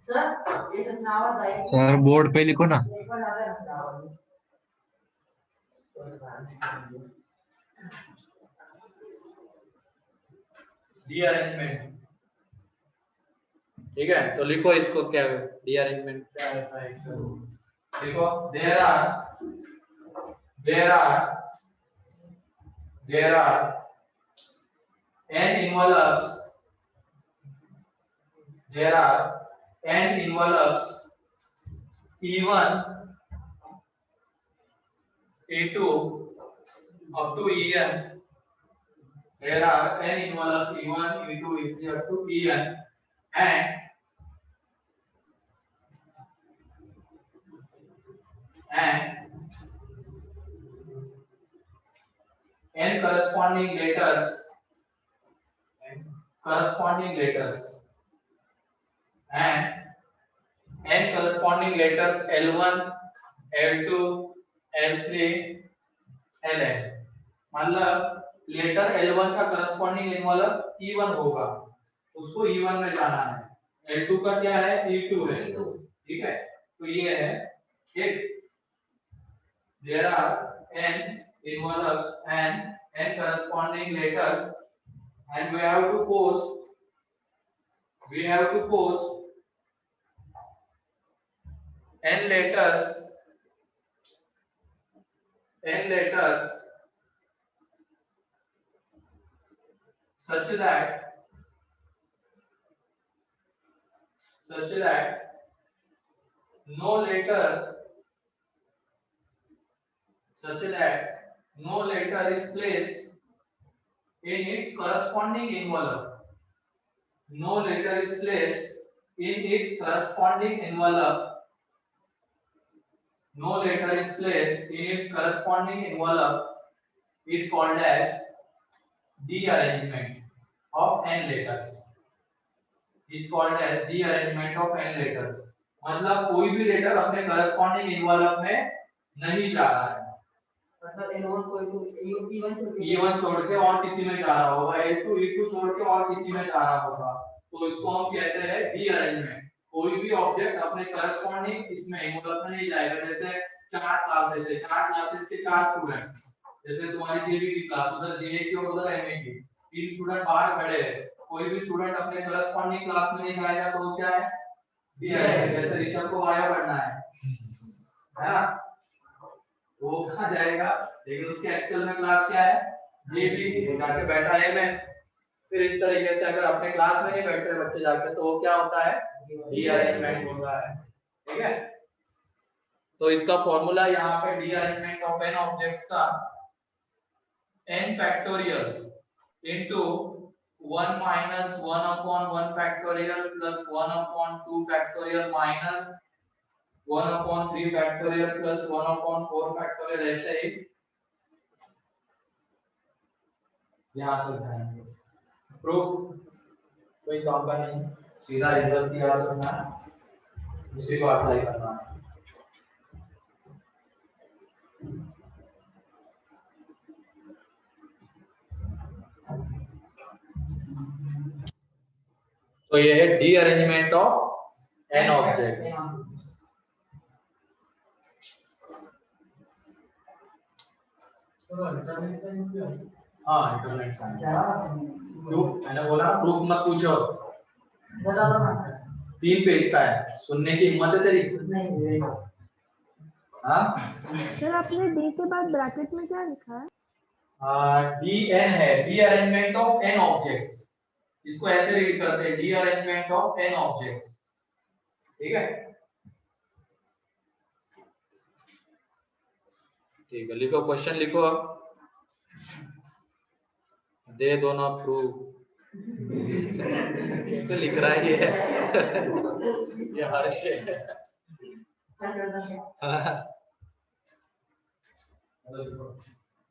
सर ये सतनावत है। सर बोर्ड पे लिखो ना। एक बार आता है सतनावत। डी अरेंजमेंट, ठीक है। तो लिखो इसको, क्या डी अरेंजमेंट क्या रहता है। देखो there are n envelopes, there are n envelopes E1, E2 up to En. There are n envelopes E1, E2, E3 up to En, and n corresponding letters and n corresponding letters L1, L2, L3, Ln। मतलब letter L1 का corresponding involve E1 होगा, उसको E1 में जाना है। L2 का क्या है, E2 है, ठीक है। तो ये है एक, there are n envelopes and n corresponding letters, and we have to post n letters such that no letter is placed in its corresponding envelope. No letter is placed in its corresponding envelope. No letter is placed in its corresponding envelope is called as de-arrangement of n letters. Is called as de-arrangement of n letters. मतलब कोई भी letter अपने corresponding envelope में नहीं जा रहा है, मतलब L1 कोई E1 छोड़ के और किसी में जा रहा होगा, L2 E2 छोड़ के और किसी में जा रहा होगा, तो इसको हम कहते हैं डी अरेंजमेंट। कोई भी ऑब्जेक्ट अपने करस्पॉन्डिंग इसमें एनवलप में नहीं जाएगा। जैसे 4 क्लासेस के 4 स्टूडेंट, जैसे तुम्हारी जेबी की क्लास, उधर जेए की और उधर एमए की, 3 स्टूडेंट बाहर खड़े हैं, कोई भी स्टूडेंट अपने करस्पॉन्डिंग क्लास में नहीं जाएगा तो वो क्या है, डी है। जैसे ऋषभ को वाया पढ़ना है ना, वो कहाँ जाएगा, लेकिन उसके एक्चुअल में क्लास क्या है, जेबी, वो जाके बैठा है में। फिर इस तरीके से अगर अपने क्लास में नहीं बैठते बच्चे जाके तो वो क्या होता है, रीअरेंजमेंट होता है। ठीक है, तो इसका फॉर्मूला यहाँ पे रीअरेंजमेंट ऑफ एन ऑब्जेक्ट्स का n factorial into 1 minus 1 upon 1 factorial plus 1 upon 2 factorial minus 1 upon 3 factorial plus 1 upon 4 factorial, ऐसे ही यहाँ तक जाएंगे। प्रूफ कोई काम का नहीं, सीधा रिजल्ट याद रखना है, उसी को अप्लाई करना है। तो ये है derangement of an object. हाँ इंटरनेट साइंस, क्यों मैंने बोला प्रूफ मत पूछो, बता दो ना सर। 3 पेज का है, सुनने की हिम्मत है तेरी? नहीं हाँ सर आपने डी के बाद ब्रैकेट में क्या लिखा है? डी एन है, derangement of n objects, इसको ऐसे रीड करते हैं, derangement of n objects. ठीक है, ठीक है, लिखो क्वेश्चन लिखो, अब दे दो ना प्रूफ। कैसे लिख रहा है ये हर्ष है।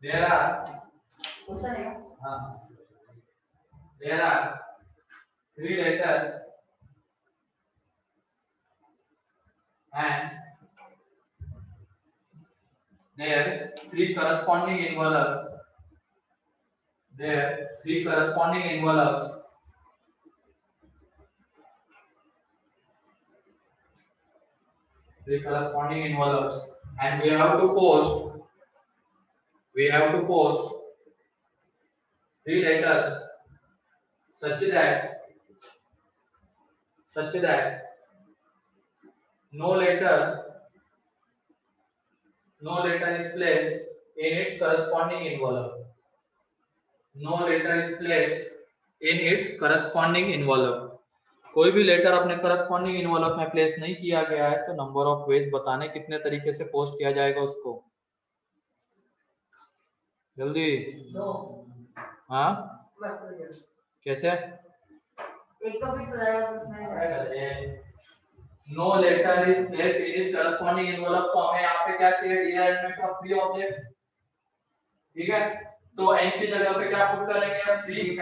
There are क्वेश्चन है there are 3 letters and their 3 corresponding envelopes. Their 3 corresponding envelopes and we have to post 3 letters such that no letter is placed in its corresponding envelope. No letter is placed in its corresponding envelope. कोई भी letter अपने corresponding envelope में place नहीं किया गया है तो number of veg बताने कितने तरीके से पोस्ट किया जाएगा उसको, जल्दी। 2 हाँ कैसे, एक तो फिक्स हो जाएगा उसमें। No letter is placed in its corresponding envelope, तो हमें यहाँ पे क्या चाहिए, रीअरेंजमेंट ऑफ 3 ऑब्जेक्ट। ठीक है, तो n की जगह पे क्या पुट करेंगे, 3,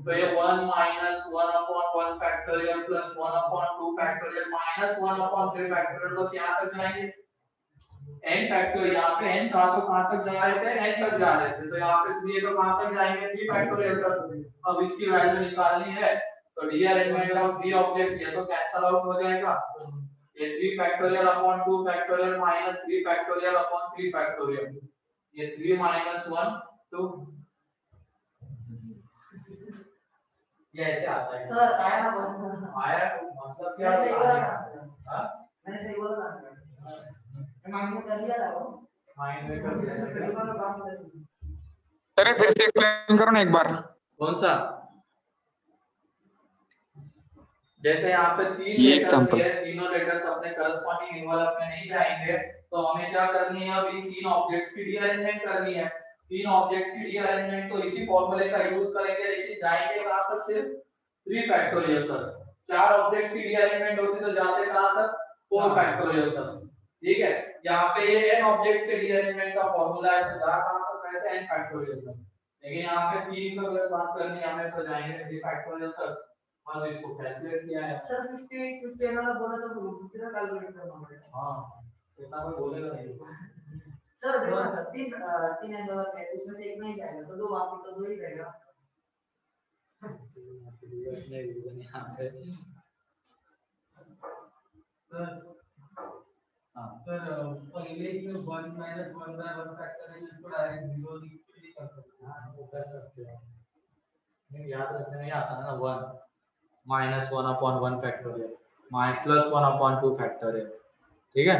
तो ये 1 minus 1 upon 1 factorial plus 1 upon 2 factorial minus 1 upon 3 factorial, बस यहाँ तक जाएंगे। n फैक्टोरियल, यहाँ पे n था तो कहाँ तक जा रहे थे, n तक जा रहे थे, तो यहाँ पे 3 है तो कहाँ तक जाएंगे, 3 फैक्टोरियल तक। अब इसकी वैल्यू निकालनी है तो रीअरेंजमेंट ऑफ 3 ऑब्जेक्ट, ये तो कैंसिल आउट हो जाएगा, ये 3 factorial upon 2 factorial minus 3 factorial upon 3 factorial, ये 3 माइनस 1 2, ये ऐसे आता है सर। आया ना बस, आया, मतलब क्या मैंने सही बोला आया? ना सर, हाँ मैंने सही बोला ना सर, मैं माइंड में कर लिया था वो, माइंड में कर दिया। एक बार काम कर दी। अरे फिर से एक्सप्लेन करो ना एक बार। कौन सा, जैसे यहाँ पे 3 ये लेटर्स एग्जांपल। है, तीनों लेटर्स अपने करस्पॉन्डिंग इनवलप में नहीं जाएंगे, तो हमें क्या करनी है, अभी 3 ऑब्जेक्ट्स की रीअरेंजमेंट करनी है। 3 ऑब्जेक्ट्स की रीअरेंजमेंट तो इसी फॉर्मूले का यूज करेंगे, लेकिन जाएंगे कहां तक, सिर्फ 3 फैक्टोरियल तक। 4 ऑब्जेक्ट्स की रीअरेंजमेंट होती तो जाते कहां तक, 4 फैक्टोरियल तक। ठीक है, यहाँ पे ये n ऑब्जेक्ट्स के रीअरेंजमेंट का फॉर्मूला है, तो जा कहां तक रहते हैं, n फैक्टोरियल तक, लेकिन यहाँ पे 3 का बस बात करनी है हमें, तो जाएंगे 3 फैक्टोरियल तक। बस इसको कैलकुलेट किया है सर 50 वाला बोला तो 50 का कैलकुलेट करना पड़ेगा। हाँ, इतना कोई बोलेगा नहीं। सर देखो ना सर, 3 एनवलप है, उसमें से एक नहीं जाएगा तो 2 बाकी तो 2 ही रहेगा। नहीं रीजन यहाँ पे सर पहले इसमें 1 - 1 बाय 1 फैक्टर है, इसको डायरेक्ट 0 नहीं कर सकते। हाँ वो कर सकते हो, नहीं याद रखने में आसान है ना। 1 -1/1 फैक्टोरियल +1/2 फैक्टोरियल, ठीक है।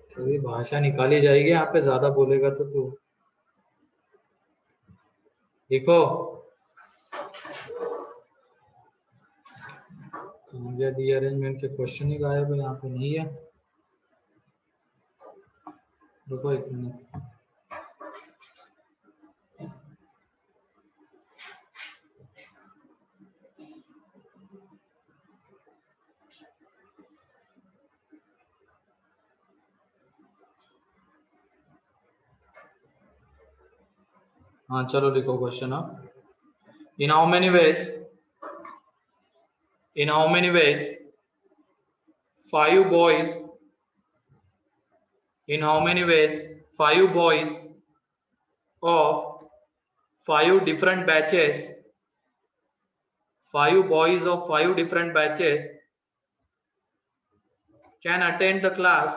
तो ये भाषा निकाली जाएगी यहाँ पे, ज्यादा बोलेगा तो तू देखो। मुझे रीअरेंजमेंट के क्वेश्चन ही गायब है, यहाँ पे नहीं है। रुको 1 मिनट। हाँ चलो लिखो question. In how many ways 5 boys in how many ways 5 boys of 5 different batches 5 boys of 5 different batches can attend the class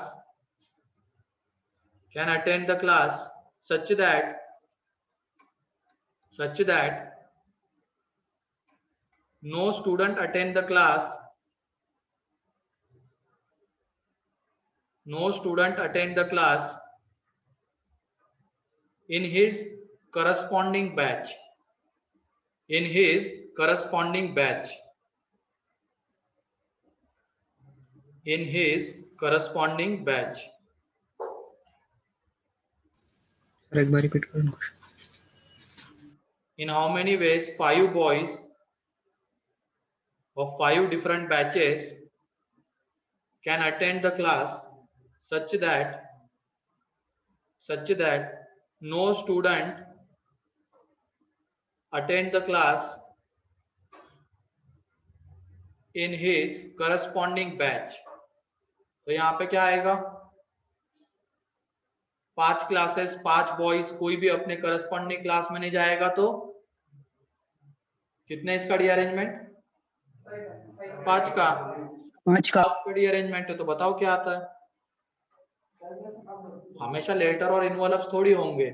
such that no student attend the class in his corresponding batch sir एक बार repeat करो question. In how many ways 5 boys of 5 different batches can attend the class such that no student attend the class in his corresponding batch। तो यहाँ पे क्या आएगा, 5 classes 5 boys, कोई भी अपने करस्पॉन्डिंग क्लास में नहीं जाएगा तो कितने इसका रीअरेंजमेंट 5 का 5 का रीअरेंजमेंट है। तो बताओ क्या आता है, हमेशा लेटर और इन्वॉल्व्स थोड़ी होंगे।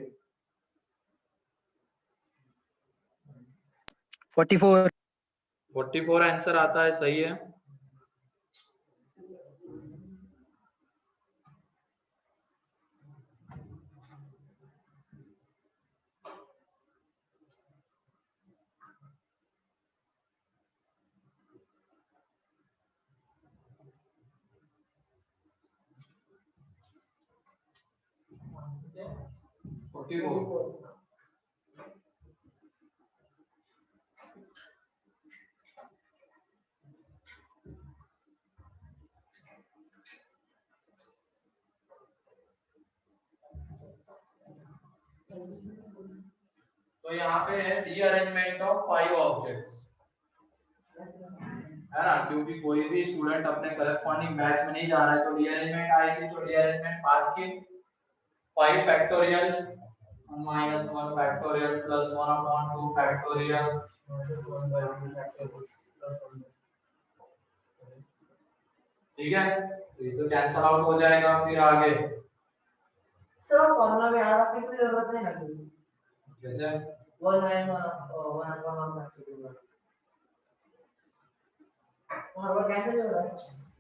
44 आंसर आता है, सही है। तो यहाँ पे है रीअरेंजमेंट ऑफ 5 ऑब्जेक्ट्स, है ना, क्योंकि कोई भी स्टूडेंट अपने करस्पॉन्डिंग बैच में नहीं जा रहा है तो रीअरेंजमेंट आएगी। तो रीअरेंजमेंट 5 की 5 फैक्टोरियल -1 फैक्टोरियल +1/2 फैक्टोरियल, ठीक है। तो ये तो कैंसल आउट हो जाएगा। फिर आगे सर फॉर्मूला में याद रखने की जरूरत नहीं है सर। कैसे 1 - 1/1 फैक्टोरियल और वो कैंसिल हो रहा है।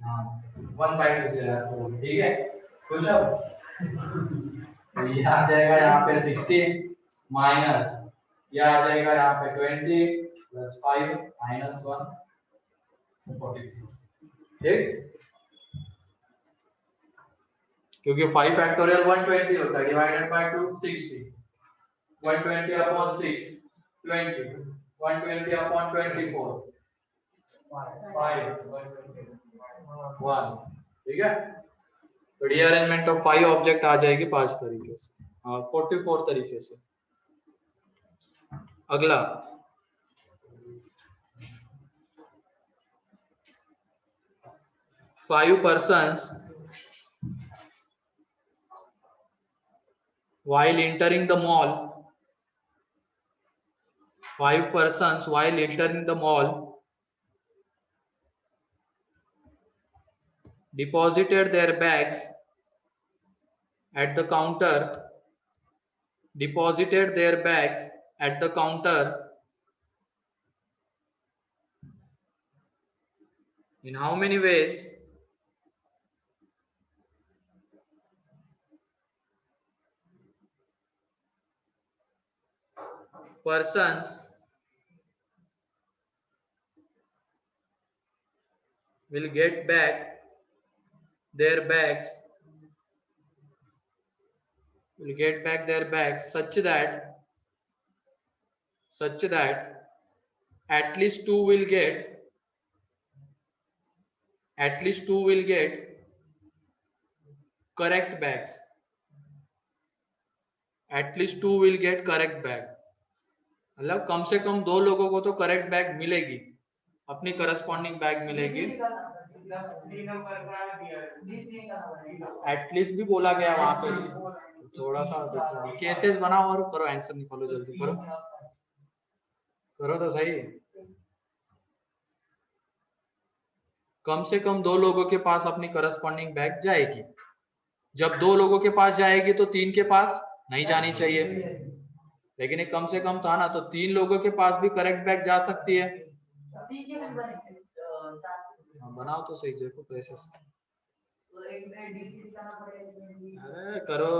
हाँ 1/2 से है, तो ठीक है। खुश हो, तो ये आ जाएगा यहाँ पे 16 माइनस, ये आ जाएगा यहाँ पे 20 + 5 -1 43, ठीक। क्योंकि 5 फैक्टोरियल 120 होता है, डिवाइडेड बाय 2 60, 120/6 20, 120/24 5 1, ठीक है। तो रीअरेंजमेंट ऑफ 5 ऑब्जेक्ट आ जाएगी 5 तरीके से, 44 तरीके से। अगला five persons while entering the mall, 5 persons while entering the mall deposited their bags at the counter, in how many ways? Persons will get back their bags such that at least two will get correct bags. मतलब कम से कम 2 लोगों को तो correct bag मिलेगी, अपनी corresponding bag मिलेगी। At least भी बोला गया वहां पे, थोड़ा सा केसेस बनाओ और करो, आंसर निकालो, जल्दी करो तो सही। कम से कम 2 लोगों के पास अपनी करस्पॉन्डिंग बैग जाएगी। जब 2 लोगों के पास जाएगी तो 3 के पास नहीं जानी चाहिए, लेकिन एक कम से कम था ना, तो 3 लोगों के पास भी करेक्ट बैग जा सकती है। बनाओ तो सही, देखो कैसे। अरे करो।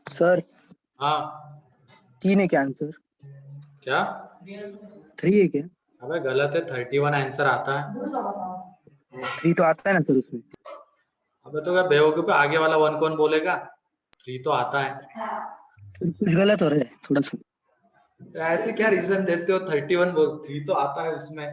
सर हाँ 3 है क्या आंसर? क्या 3 है क्या? अबे गलत है, 31 आंसर आता है। 3 तो आता है ना सर उसमें। अबे तो क्या बेवकूफ है, आगे वाला 1 कौन बोलेगा? 3 तो आता है। कुछ गलत हो रहा है थोड़ा सा। ऐसे क्या रीजन देते हो? 31 बोल, 3 तो आता है उसमें।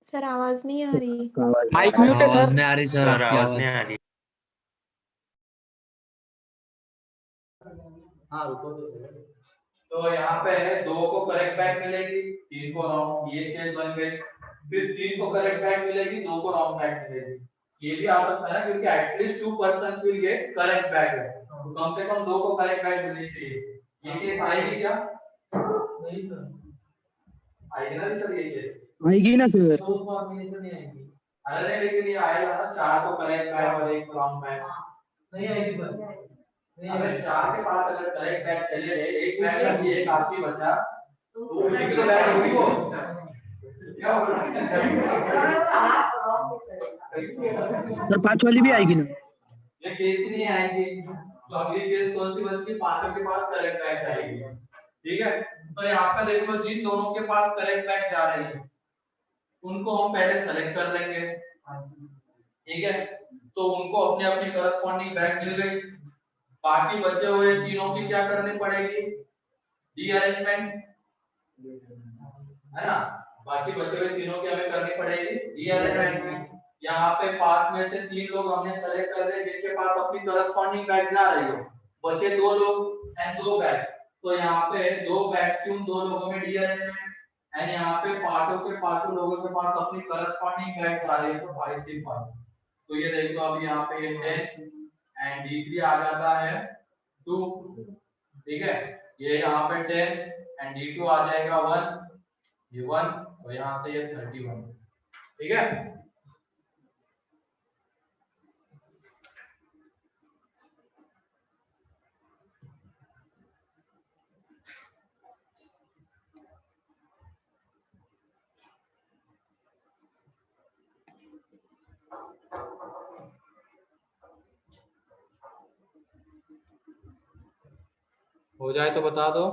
सर आवाज नहीं आ रही। माइक म्यूट है आवाज सर। नहीं आ रही सर, आपकी आवाज नहीं आ रही। हाँ रुको तो यहाँ पे 2 को करेक्ट बैग मिलेगी, 3 को रॉन्ग, ये केस बन गई। फिर 3 को करेक्ट बैग मिलेगी, 2 को रॉन्ग बैग मिलेगी। ये भी आ सकता है ना, क्योंकि at least 2 persons will get correct bag है, तो कम से कम 2 को करेक्ट बैग मिलनी चाहिए। ये केस आएगी क्या? नहीं सर, आएगी ना सर ये केस? आएगी ना सर। तो उस कॉम्बिनेशन नहीं आएगी। अरे लेकिन ये आएगा ना, 4 को करेक्ट बैग और 1 रॉन्ग बैग। नहीं आएगी सर, नहीं अबे आएगी। 4 के पास अगर करेक्ट बैग चले गए, 1 बैग बची, 1 आपकी बचा, तो उसी की तो बैग होगी वो। क्या बोल रहे हैं? सर 5 वाली भी आएगी ना? ये केस ही नहीं आएगी, तो अगली केस कौन सी बचती? 5 के पास करेक्ट बैग जाएगी। ठीक है, तो यहाँ पे देखो, जिन दोनों के पास करेक्ट बैग जा रही है उनको हम पहले सेलेक्ट कर लेंगे। ठीक है, तो उनको अपनी अपनी करस्पॉन्डिंग बैग मिल गई। बाकी बचे हुए तीनों की क्या करनी पड़ेगी? रीअरेंजमेंट, है ना? बाकी बचे हुए तीनों की हमें करनी पड़ेगी रीअरेंजमेंट। यहाँ पे 5 में से 3 लोग हमने सेलेक्ट कर लिए जिनके पास अपनी करस्पॉन्डिंग बैग्स आ रही है, बचे 2 लोग एंड 2 बैग्स, तो यहाँ पे 2 बैग्स की उन 2 लोगों में रीअरेंजमेंट एंड यहाँ पे पांचों के पांचों लोगों के पास अपनी करस्पॉन्डिंग बैग्स आ रही है, तो 5 से 5। तो ये देखो अभी यहाँ पे 10 एंड D3 आ जाता है 2, ठीक है, ये यहाँ पे 10 एंड D2 आ जाएगा 1, ये 1 और यहाँ से ये 31, ठीक है। हो जाए तो बता दो।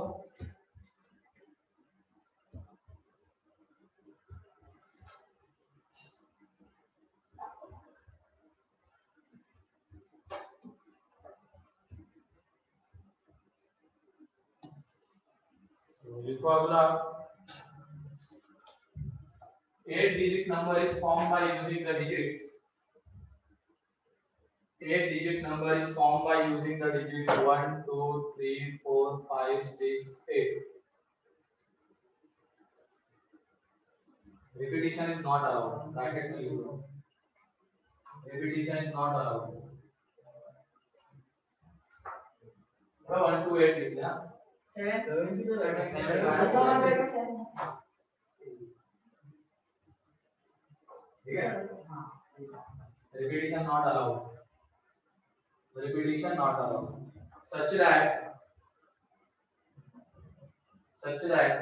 लिखो अगला, 8-digit number is formed by using the digits. 8-digit number is formed by using the digits 1, 2, 3, 4, 5, 6, 8. Repetition is not allowed. Bracket में लिखो. Repetition is not allowed. 1 to 8 लिख लिया. 7 ठीक है. Repetition not allowed. Repetition not allowed. Such that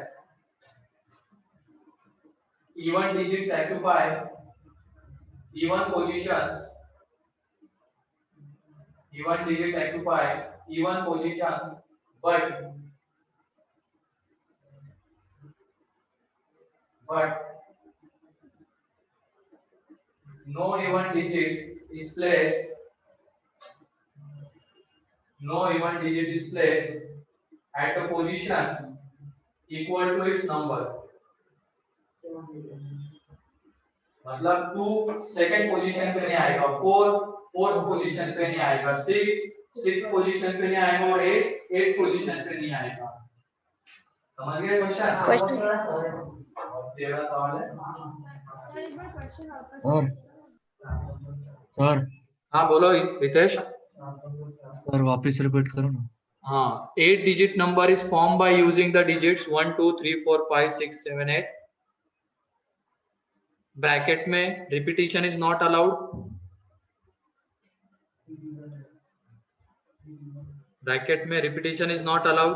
even digits occupy even positions. Even digit occupy even positions, but no even digit is placed. No even digit is placed at a position equal to its number. मतलब 2 second position पे नहीं आएगा, 4 position पे नहीं आएगा, 6 position पे नहीं आएगा और 8 पोजीशन पे नहीं आएगा। समझ गए क्वेश्चन? 13 सवाल है। और सर हाँ बोलो रितेश। सर वापस रिपीट करो ना। हाँ, 8 digit number is formed by using the digits 1, 2, 3, 4, 5, 6, 7, 8. Bracket में repetition is not allowed. Bracket में repetition is not allowed.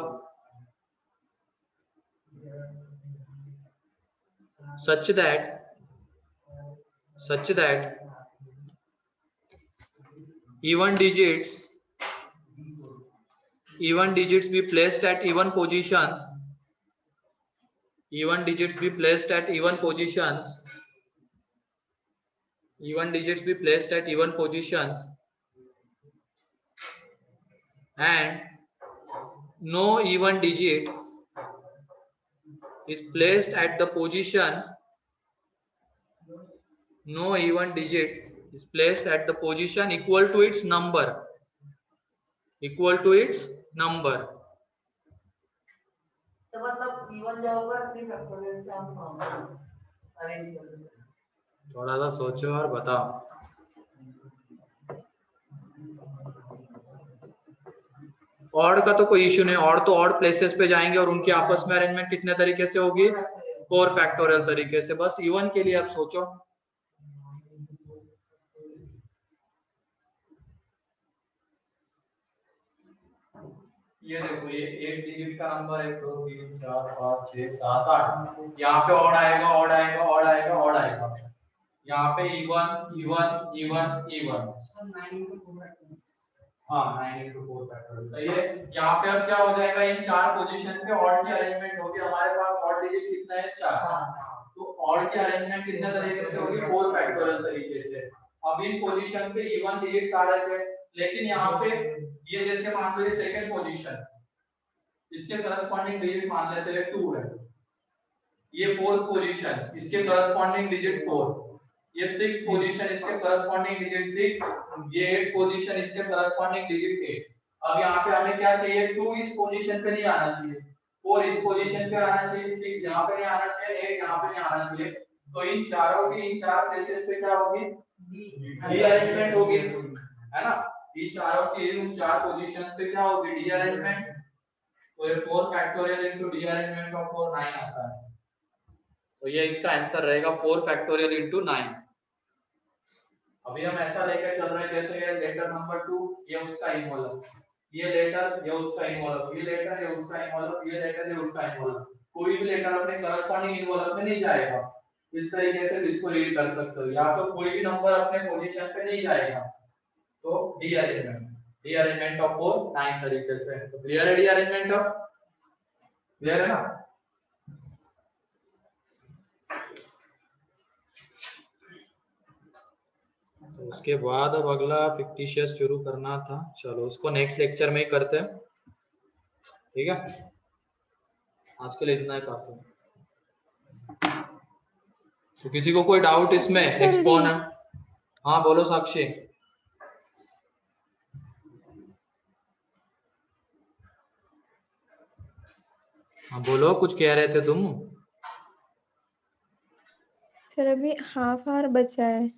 such that even digits be placed at even positions. Even digits be placed at even positions. Even digits be placed at even positions, and no even digit is placed at the position. No even digit is placed at the position equal to its number. Equal to its number. तो मतलब even जो होगा 3 factorial से हम arrange कर देंगे। थोड़ा सा सोचो और बताओ। ऑड का तो कोई इश्यू नहीं, ऑड तो ऑड प्लेसेस पे जाएंगे और उनकी आपस में अरेंजमेंट कितने तरीके से होगी? 4 फैक्टोरियल तरीके से। बस इवन के लिए आप सोचो। ये देखो, ये 8 डिजिट का नंबर है, 2 3 4 5 6 7 8। यहाँ पे ऑड आएगा, ऑड आएगा, ऑड आएगा, ऑड आएगा। यहाँ पे इवन इवन इवन इवन। हाँ 9 into 4 फैक्टोरियल सही है। यहाँ पे अब क्या हो जाएगा, इन 4 पोजीशन पे ऑड की अरेंजमेंट होगी। हमारे पास ऑड डिजिट कितना है? 4। तो ऑड की अरेंजमेंट कितने तरीके से होगी? 4 फैक्टोरियल तरीके से। अब इन पोजीशन पे इवन डिजिट्स आ रहे थे, लेकिन यहाँ पे ये जैसे मान लो ये सेकंड पोजीशन, इसके करस्पॉन्डिंग डिजिट मान लेते हैं 2 है, ये फोर्थ पोजीशन, इसके करस्पॉन्डिंग डिजिट 4, ये सिक्स पोजीशन, इसके करस्पॉन्डिंग डिजिट 6, ये 8 पोजीशन, इसके करस्पॉन्डिंग डिजिट 8। अब यहाँ पे हमें क्या चाहिए, 2 इस पोजीशन पे नहीं आना चाहिए, 4 इस पोजीशन पे आना चाहिए, 6 यहाँ पे नहीं आना चाहिए, 8 यहाँ पे नहीं आना चाहिए। तो इन चारों की इन 4 प्लेसेस पे क्या होगी, रीअरेंजमेंट होगी, है ना। इन चारों की इन 4 पोजीशंस पे क्या होगी, रीअरेंजमेंट। तो ये 4 फैक्टोरियल इनटू रीअरेंजमेंट ऑफ 4 9 आता है। तो ये इसका आंसर रहेगा 4 फैक्टोरियल इनटू 9। अभी हम ऐसा लेकर चल रहे हैं जैसे ये लेटर नंबर 2 ये उसका इन्वॉल्व, ये लेटर ये उसका इन्वॉल्व, ये लेटर ये उसका इन्वॉल्व, ये लेटर ये उसका इन्वॉल्व। कोई भी लेटर अपने करस्पॉन्डिंग इन्वॉल्व में नहीं जाएगा। इस तरीके से इसको रीड कर सकते हो, या तो कोई भी नंबर अपने पोजीशन पे नहीं जाएगा। तो रीअरेंजमेंट ऑफ 4 9 तरीके से। तो क्लियर है रीअरेंजमेंट ऑफ, क्लियर है ना। तो उसके बाद अब अगला फिक्टिशियस शुरू करना था, चलो उसको नेक्स्ट लेक्चर में ही करते हैं, ठीक है। आज के लिए इतना ही काफी। तो किसी को कोई डाउट इसमें, नेक्स्ट कौन है? हाँ बोलो साक्षी। हाँ बोलो, कुछ कह रहे थे तुम। सर अभी हाफ आवर बचा है।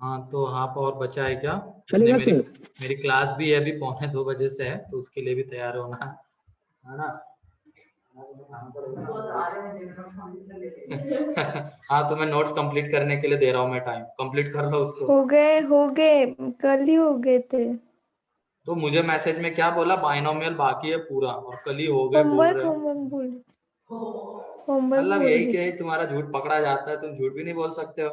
हाँ तो हाफ आवर बचा है क्या? चलेगा मेरी सर। मेरी क्लास भी अभी 2:45 बजे से है, तो उसके लिए भी तैयार होना है ना। हाँ तो मैं नोट्स कंप्लीट करने के लिए दे रहा हूँ मैं टाइम, कंप्लीट कर लो उसको। हो गए कल ही हो गए थे। तो मुझे मैसेज में क्या बोला, बाइनोमियल बाकी है पूरा और कल ही हो गए बोल होमवर्क रहे हो। होमवर्क मतलब बोल यही रही कि थी। तुम्हारा झूठ पकड़ा जाता है, तुम झूठ भी नहीं बोल सकते हो।